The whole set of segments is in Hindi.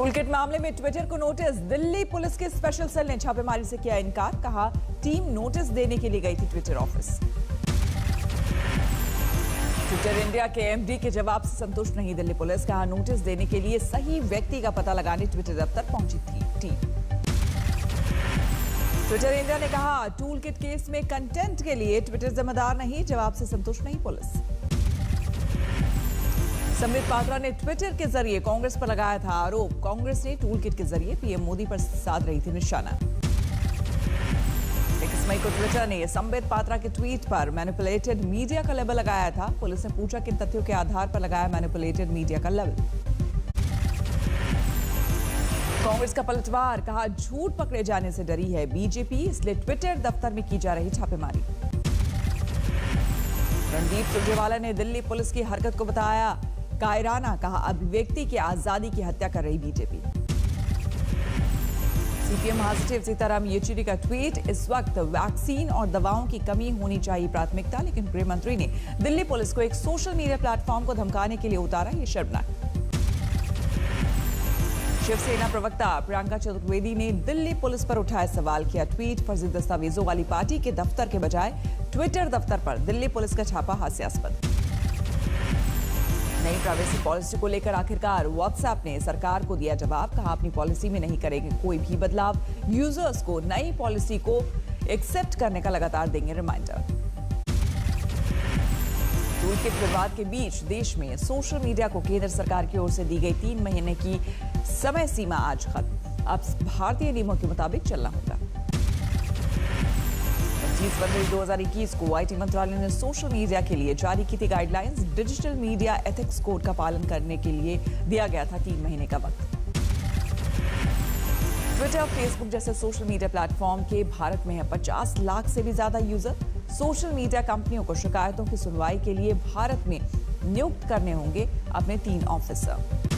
टूलकिट मामले में ट्विटर को नोटिस। दिल्ली पुलिस के स्पेशल सेल ने छापेमारी से किया इनकार। कहा टीम नोटिस देने के लिए गई थी ट्विटर ऑफिस। ट्विटर इंडिया के एमडी के जवाब से संतुष्ट नहीं दिल्ली पुलिस। कहा नोटिस देने के लिए सही व्यक्ति का पता लगाने ट्विटर दफ्तर पहुंची थी टीम। ट्विटर इंडिया ने कहा टूलकिट केस में कंटेंट के लिए ट्विटर जिम्मेदार नहीं। जवाब से संतुष्ट नहीं पुलिस। संबित पात्रा ने ट्विटर के जरिए कांग्रेस पर लगाया था आरोप। कांग्रेस ने टूलकिट के जरिए पीएम मोदी पर साध रही थी निशाना। 21 मई को ट्विटर ने संबित पात्रा के ट्वीट पर मैनिपुलेटेड मीडिया का लेबल लगाया था। पुलिस ने पूछा किन तथ्यों के आधार पर लगाया मैनिपुलेटेड मीडिया का लेबल। कांग्रेस का पलटवार। कहा झूठ पकड़े जाने से डरी है बीजेपी, इसलिए ट्विटर दफ्तर में की जा रही छापेमारी। रणदीप सुरजेवाला ने दिल्ली पुलिस की हरकत को बताया कायराना। कहा अभिव्यक्ति की आजादी की हत्या कर रही बीजेपी। सीपीएम महासचिव सीताराम येचुरी का ट्वीट। इस वक्त वैक्सीन और दवाओं की कमी होनी चाहिए प्राथमिकता, लेकिन गृह मंत्री ने दिल्ली पुलिस को एक सोशल मीडिया प्लेटफॉर्म को धमकाने के लिए उतारा, ये शर्मनाक। शिवसेना प्रवक्ता प्रियंका चतुर्वेदी ने दिल्ली पुलिस पर उठाया सवाल। किया ट्वीट फर्जी दस्तावेजों वाली पार्टी के दफ्तर के बजाय ट्विटर दफ्तर पर दिल्ली पुलिस का छापा हास्यास्पद। नई प्राइवेसी पॉलिसी को लेकर आखिरकार व्हाट्सएप ने सरकार को दिया जवाब। कहा अपनी पॉलिसी में नहीं करेंगे कोई भी बदलाव। यूजर्स को नई पॉलिसी को एक्सेप्ट करने का लगातार देंगे रिमाइंडर। टूलकिट विवाद के बीच देश में सोशल मीडिया को केंद्र सरकार की ओर से दी गई 3 महीने की समय सीमा आज खत्म। अब भारतीय नियमों के मुताबिक चलना होगा। 25 फरवरी 2021 को आईटी मंत्रालय ने सोशल मीडिया के लिए जारी की थी guidelines. Digital media ethics code का पालन करने के लिए दिया गया था 3 महीने का वक्त। ट्विटर, फेसबुक जैसे सोशल मीडिया प्लेटफॉर्म के भारत में है 50 लाख से भी ज्यादा यूजर। सोशल मीडिया कंपनियों को शिकायतों की सुनवाई के लिए भारत में नियुक्त करने होंगे अपने 3 ऑफिसर।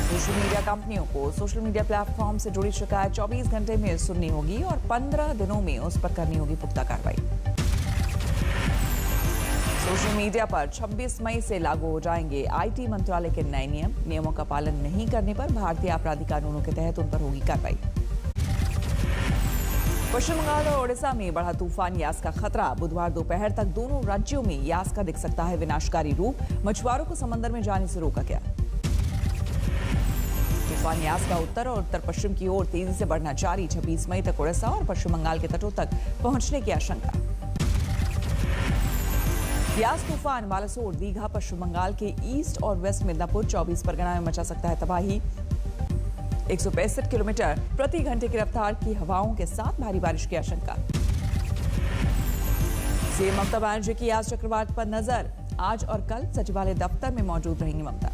सोशल मीडिया कंपनियों को सोशल मीडिया प्लेटफॉर्म से जुड़ी शिकायत 24 घंटे में सुननी होगी और 15 दिनों में उस पर करनी होगी पुख्ता कार्रवाई। सोशल मीडिया पर 26 मई से लागू हो जाएंगे आईटी मंत्रालय के नए नियम। नियमों का पालन नहीं करने पर भारतीय आपराधिक कानूनों के तहत उन पर होगी कार्रवाई। पश्चिम बंगाल और ओडिशा में बढ़ा तूफान यास का खतरा। बुधवार दोपहर तक दोनों राज्यों में यास का दिख सकता है विनाशकारी रूप। मछुआरों को समंदर में जाने से रोका गया। तूफान यास का उत्तर और उत्तर पश्चिम की ओर तेजी से बढ़ना जारी। 26 मई तक ओडिशा और पश्चिम बंगाल के तटों तक पहुंचने की आशंका। यास तूफान बालासोर, दीघा, पश्चिम बंगाल के ईस्ट और वेस्ट मिदनापुर, 24 परगना में मचा सकता है तबाही। 165 किलोमीटर प्रति घंटे की रफ्तार की हवाओं के साथ भारी बारिश की आशंका। सीएम ममता बनर्जी की आज चक्रवात पर नजर। आज और कल सचिवालय दफ्तर में मौजूद रहेंगी ममता।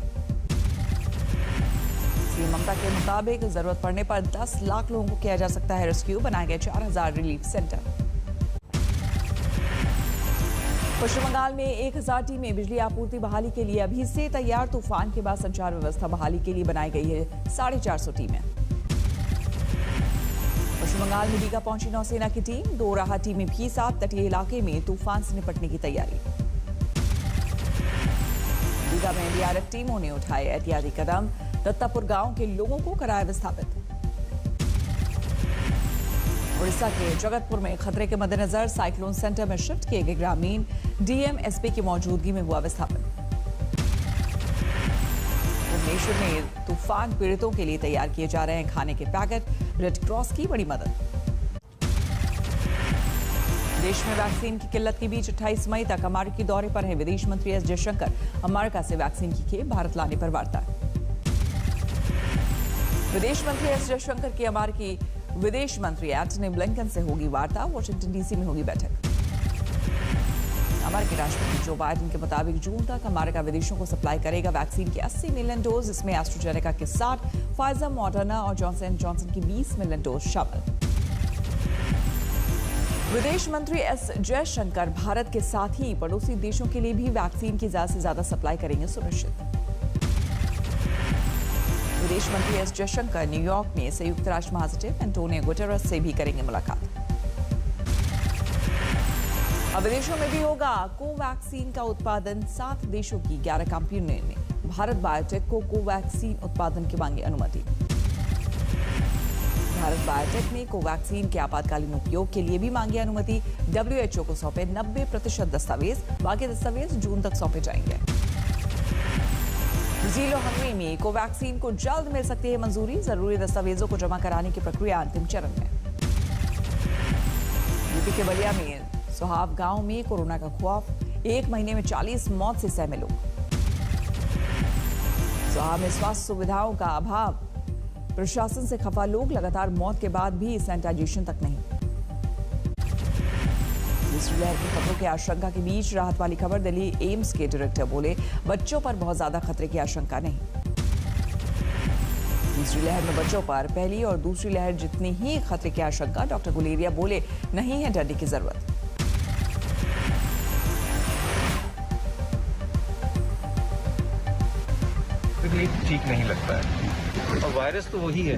ममता के मुताबिक जरूरत पड़ने पर 10 लाख लोगों को किया जा सकता है रेस्क्यू। बनाए गए 4000 रिलीफ सेंटर। पश्चिम बंगाल में 1000 टीमें बिजली आपूर्ति बहाली के लिए अभी से तैयार। तूफान के बाद संचार व्यवस्था बहाली के लिए बनाई गई है 450 टीमें। पश्चिम बंगाल में दीघा पहुंची नौसेना की टीम। 2 राहत टीमें भी साथ तटीय इलाके में तूफान से निपटने की तैयारी। दीघा में एनडीआरएफ टीमों ने उठाए एहतियाती कदम। दत्तापुर गांव के लोगों को कराया विस्थापित। उड़ीसा के जगतपुर में खतरे के मद्देनजर साइक्लोन सेंटर में शिफ्ट किए गए ग्रामीण। डीएम एसपी की मौजूदगी में हुआ विस्थापन। भुवनेश्वर में तूफान पीड़ितों के लिए तैयार किए जा रहे हैं खाने के पैकेट। रेड क्रॉस की बड़ी मदद। देश में वैक्सीन की किल्लत के बीच 28 मई तक अमेरिकी दौरे पर हैं विदेश मंत्री एस जयशंकर। अमेरिका से वैक्सीन की खेप भारत लाने पर वार्ता। विदेश मंत्री एस जयशंकर की अमेरिकी विदेश मंत्री एंटनी ब्लिंकन से होगी वार्ता। वॉशिंगटन डीसी में होगी बैठक। अमेरिकी राष्ट्रपति जो बाइडेन के मुताबिक जून तक अमेरिका विदेशों को सप्लाई करेगा वैक्सीन की 80 मिलियन डोज। इसमें एस्ट्राजेनेका के 60, फाइजर, मॉडर्ना और जॉनसन एंड जॉनसन की 20 मिलियन डोज शामिल। विदेश मंत्री एस जयशंकर भारत के साथ ही पड़ोसी देशों के लिए भी वैक्सीन की ज्यादा से ज्यादा सप्लाई करेंगे सुनिश्चित। विदेश मंत्री एस जयशंकर न्यूयॉर्क में संयुक्त राष्ट्र महासचिव एंटोनियो गुटेरेस से भी करेंगे मुलाकात। अब विदेशों में भी होगा कोवैक्सीन का उत्पादन। 7 देशों की 11 कंपनियों ने भारत बायोटेक को कोवैक्सीन उत्पादन की मांगी अनुमति। भारत बायोटेक ने कोवैक्सीन के आपातकालीन उपयोग के लिए भी मांगी अनुमति। WHO को सौंपे 90% दस्तावेज, बाकी दस्तावेज जून तक सौंपे जाएंगे। ब्राजील और हंगरी में कोवैक्सीन को जल्द मिल सकती है मंजूरी। जरूरी दस्तावेजों को जमा कराने की प्रक्रिया अंतिम चरण में। यूपी के बलिया में सुहाव गांव में कोरोना का खौफ, 1 महीने में 40 मौत से सहमे लोग। सुहाव में स्वास्थ्य सुविधाओं का अभाव, प्रशासन से खफा लोग, लगातार मौत के बाद भी सैनिटाइजेशन तक नहीं। दूसरी लहर की खतरों की आशंका के बीच राहत वाली खबर। दिल्ली एम्स के डायरेक्टर बोले, बच्चों पर बहुत ज्यादा खतरे की आशंका नहीं। तीसरी लहर में बच्चों पर पहली और दूसरी लहर जितनी ही खतरे की आशंका। डॉक्टर गुलेरिया बोले, नहीं है डरने की जरूरत। ठीक नहीं लगता है और वायरस तो वही है,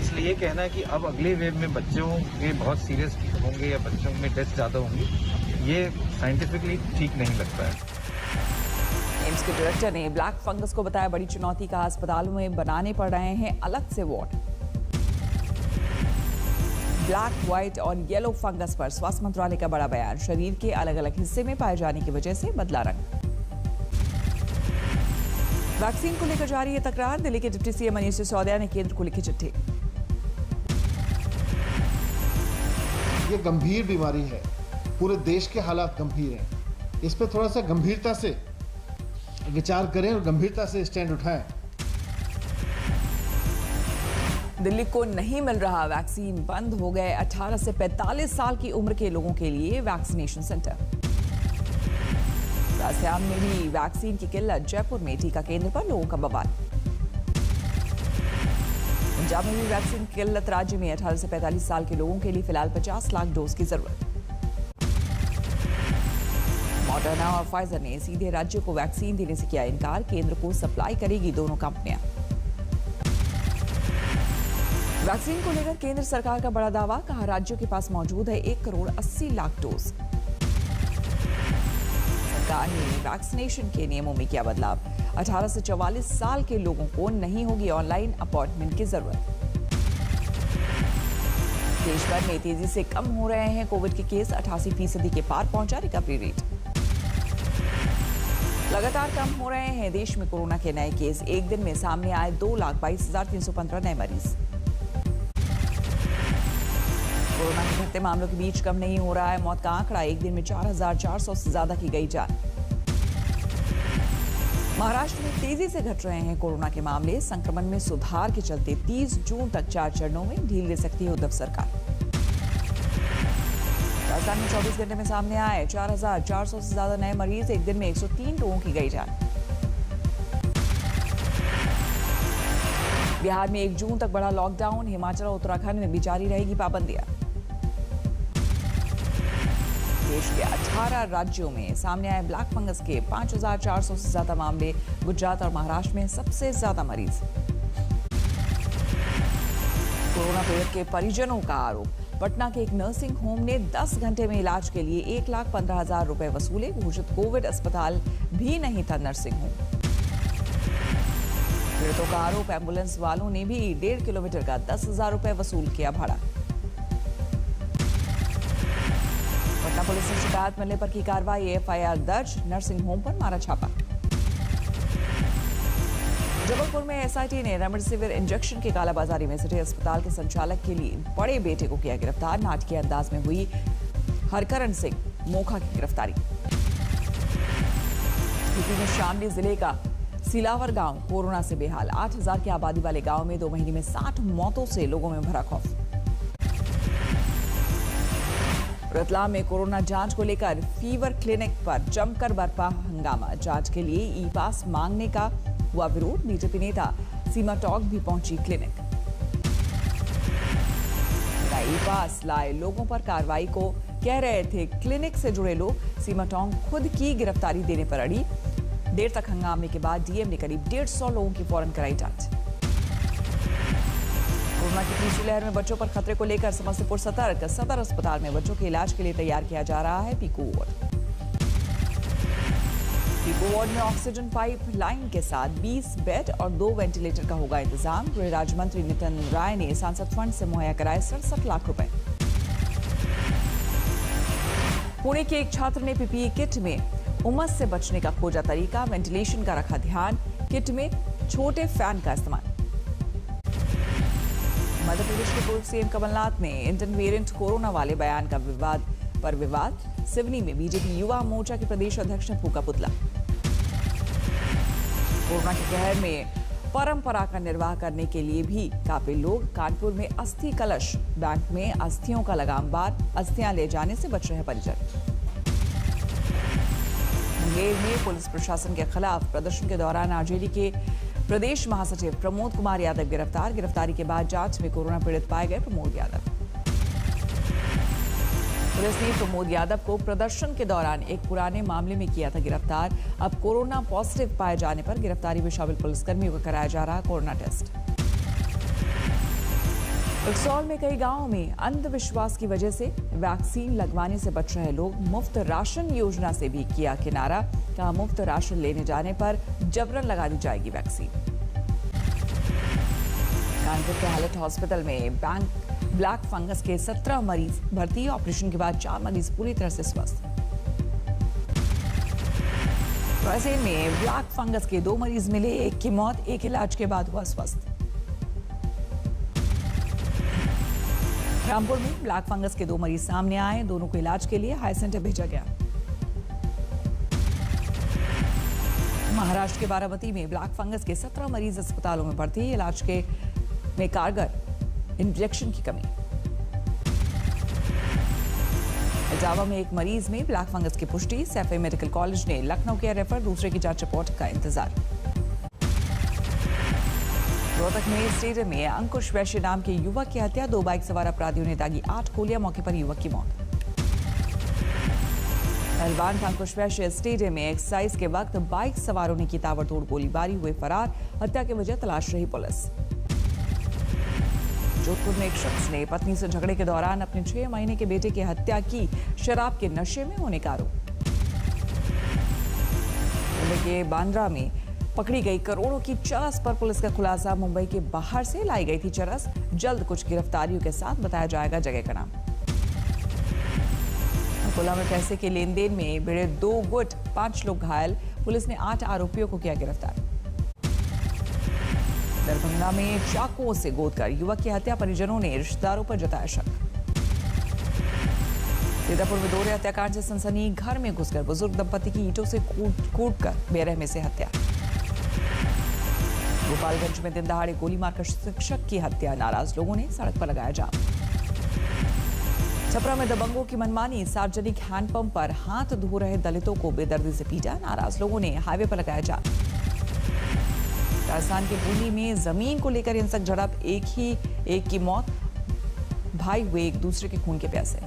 इसलिए ये कहना है कि अब अगले वेव में बच्चों के बहुत सीरियस होंगे या बच्चों में डेथ ज्यादा होंगी, ये साइंटिफिकली ठीक नहीं लगता है। एम्स के डायरेक्टर ने ब्लैक फंगस को बताया बड़ी चुनौती का। अस्पतालों में बनाने पड़ रहे हैं अलग से वार्ड। ब्लैक, व्हाइट और येलो फंगस पर स्वास्थ्य मंत्रालय का बड़ा बयान। शरीर के अलग अलग हिस्से में पाए जाने की वजह से बदला रंग। वैक्सीन को लेकर जारी है तकरार। दिल्ली के डिप्टी सीएम मनीष सिसोदिया ने केंद्र को लिखी चिट्ठी। ये गंभीर बीमारी है, पूरे देश के हालात गंभीर हैं। इस पर थोड़ा सा गंभीरता से विचार करें और गंभीरता से स्टैंड उठाएं। दिल्ली को नहीं मिल रहा वैक्सीन, बंद हो गए 18 से 45 साल की उम्र के लोगों के लिए वैक्सीनेशन सेंटर। राजस्थान में भी वैक्सीन की किल्लत। जयपुर में टीका केंद्र पर लोगों का बवाल। पंजाब में भी वैक्सीन की किल्लत। राज्य में 18 से 45 साल के लोगों के लिए फिलहाल 50 लाख डोज की जरूरत। मॉडर्ना और फाइजर ने सीधे राज्य को वैक्सीन देने से किया इनकार। केंद्र को सप्लाई करेगी दोनों कंपनियां। वैक्सीन को लेकर केंद्र सरकार का बड़ा दावा। कहा, राज्यों के पास मौजूद है 1 करोड़ 80 लाख डोज। सरकार ने वैक्सीनेशन के नियमों में किया बदलाव। 18 से 44 साल के लोगों को नहीं होगी ऑनलाइन अपॉइंटमेंट की जरूरत। देश भर में तेजी से कम हो रहे हैं कोविड के केस। 88% के पार पहुंचा रिकवरी रेट। लगातार कम हो रहे हैं देश में कोरोना के नए केस। एक दिन में सामने आए 2,22,315 नए मरीज। कोरोना के घटते मामलों के बीच कम नहीं हो रहा है मौत का आंकड़ा। एक दिन में 4,400 से ज्यादा की गई जान। महाराष्ट्र में तेजी से घट रहे हैं कोरोना के मामले। संक्रमण में सुधार के चलते 30 जून तक 4 चरणों में ढील दे सकती है उद्धव सरकार। राजधानी में 24 घंटे में सामने आए 4,400 से ज्यादा नए मरीज। एक दिन में 103 लोगों की गई जान। बिहार में 1 जून तक बढ़ा लॉकडाउन। हिमाचल और उत्तराखंड में भी जारी रहेगी पाबंदियां। देश के 18 राज्यों में सामने आए ब्लैक फंगस के 5,400 से ज्यादा मामले। गुजरात और महाराष्ट्र में सबसे ज्यादा मरीज। कोरोना पीड़ित के परिजनों का आरोप। पटना के एक नर्सिंग होम ने 10 घंटे में इलाज के लिए 1,15,000 रुपए वसूले। घोषित कोविड अस्पताल भी नहीं था नर्सिंग होम। पीड़ितों का आरोप, एम्बुलेंस वालों ने भी 1.5 किलोमीटर का 10,000 रुपए वसूल किया भाड़ा। पटना पुलिस ने शिकायत मिलने पर की कार्रवाई। एफआईआर दर्ज। नर्सिंग होम पर मारा छापा। जबलपुर में एसआईटी ने रेमडेसिविर इंजेक्शन की कालाबाजारी में सिटी अस्पताल के संचालक के लिए बड़े बेटे को किया गिरफ्तार। नाटकीय अंदाज में हुई हरकरण सिंह मोखा की गिरफ्तारी। यूपी में शामली जिले का सिलावर गांव कोरोना से बेहाल। 8,000 की आबादी वाले गांव में 2 महीने में 60 मौतों से लोगों में भरा खौफ। रतलाम में कोरोना जांच को लेकर फीवर क्लिनिक पर जमकर बरपा हंगामा। जांच के लिए ई पास मांगने का हुआ विरोध। बीजेपी नेता सीमा टॉक भी पहुंची क्लिनिक। ई पास लाए लोगों पर कार्रवाई को कह रहे थे क्लिनिक से जुड़े लोग। सीमा टॉक खुद की गिरफ्तारी देने पर अड़ी। देर तक हंगामे के बाद डीएम ने करीब 150 लोगों की फौरन कराई जांच। कोरोना की तीसरी लहर में बच्चों पर खतरे को लेकर समस्तीपुर सतर्क। सदर अस्पताल में बच्चों के इलाज के लिए तैयार किया जा रहा है पीकू वार्ड। पीपो वार्ड में ऑक्सीजन पाइप लाइन के साथ 20 बेड और 2 वेंटिलेटर का होगा इंतजाम। गृह राज्य मंत्री नितिन राय ने सांसद फंड से मुहैया कराए 67 लाख रुपए। पुणे के एक छात्र ने पीपीई किट में उमस से बचने का खोजा तरीका, वेंटिलेशन का रखा ध्यान, किट में छोटे फैन का इस्तेमाल। मध्य प्रदेश के पूर्व सीएम कमलनाथ ने इंडियन वेरिएंट कोरोना वाले बयान का विवाद। सिवनी में बीजेपी युवा मोर्चा के प्रदेश अध्यक्ष ने फूका पुतला। कोरोना के कहर में परंपरा का निर्वाह करने के लिए भी काफी लोग। कानपुर में अस्थि कलश, बैंक में अस्थियों का लगा अंबार, अस्थियां ले जाने से बच रहे परिजन। मुंगेर में पुलिस प्रशासन के खिलाफ प्रदर्शन के दौरान आरजेडी के प्रदेश महासचिव प्रमोद कुमार यादव गिरफ्तार। गिरफ्तारी के बाद जांच में कोरोना पीड़ित पाए गए प्रमोद यादव। पुलिस ने प्रमोद यादव को प्रदर्शन के दौरान एक पुराने मामले में किया था गिरफ्तार। अब कोरोना पॉजिटिव पाए जाने पर गिरफ्तारी में शामिल पुलिसकर्मियों को कराया जा रहा कोरोना टेस्ट। रक्सौल में कई गांवों में अंधविश्वास की वजह से वैक्सीन लगवाने से बच रहे लोग। मुफ्त राशन योजना से भी किया किनारा, कहा मुफ्त राशन लेने जाने पर जबरन लगा दी जाएगी वैक्सीन। कानपुर के हालत हॉस्पिटल में ब्लैक फंगस के 17 मरीज भर्ती। ऑपरेशन के बाद 4 मरीज पूरी तरह से स्वस्थ। रायसेन में ब्लैक फंगस के 2 मरीज मिले, एक की मौत, एक इलाज के बाद हुआ स्वस्थ। रामपुर में ब्लैक फंगस के 2 मरीज सामने आए, दोनों को इलाज के लिए हाई सेंटर भेजा गया। महाराष्ट्र के बारामती में ब्लैक फंगस के 17 मरीज अस्पतालों में भर्ती, इलाज में कारगर इंजेक्शन की कमी। इटावा में एक मरीज में ब्लैक फंगस की पुष्टि, सैफई मेडिकल कॉलेज ने लखनऊ किया रेफर, दूसरे की जांच रिपोर्ट का इंतजार। रोहतक में स्टेडियम में अंकुश वैश्य नाम के युवक की हत्या, 2 बाइक सवार अपराधियों ने दागी 8 गोलियां, मौके पर युवक की मौत। पहलवान अंकुश वैश्य स्टेडियम में एक्सरसाइज के वक्त बाइक सवारों ने की ताबड़तोड़ गोलीबारी, हुए फरार, हत्या की वजह तलाश रही पुलिस। जोधपुर में एक शख्स ने पत्नी से झगड़े के दौरान अपने 6 महीने के बेटे की हत्या की, शराब के नशे में होने का आरोप। मुंबई के बांद्रा में पकड़ी गई करोड़ों की चरस पर पुलिस का खुलासा, मुंबई के बाहर से लाई गई थी चरस, जल्द कुछ गिरफ्तारियों के साथ बताया जाएगा जगह का नाम। अकोला में पैसे के लेन देन में भिड़े 2 गुट, 5 लोग घायल, पुलिस ने 8 आरोपियों को किया गिरफ्तार। दरभंगा में चाकुओं से गोदकर युवक की हत्या, परिजनों ने रिश्तेदारों पर जताया शक। सीतापुर में दोहरे हत्याकांड से सनसनी, घर में घुसकर बुजुर्ग दंपति की ईंटों से कूटकर बेरहमी से हत्या। गोपालगंज में दिन दहाड़े गोली मारकर शिक्षक की हत्या, नाराज लोगों ने सड़क पर लगाया जाम। छपरा में दबंगों की मनमानी, सार्वजनिक हैंडपंप पर हाथ धो रहे दलितों को बेदर्दी से पीटा, नाराज लोगों ने हाईवे पर लगाया जाम। राजस्थान के बूंदी में जमीन को लेकर हिंसक झड़प, एक की मौत, भाई हुए एक दूसरे के खून के प्यासे।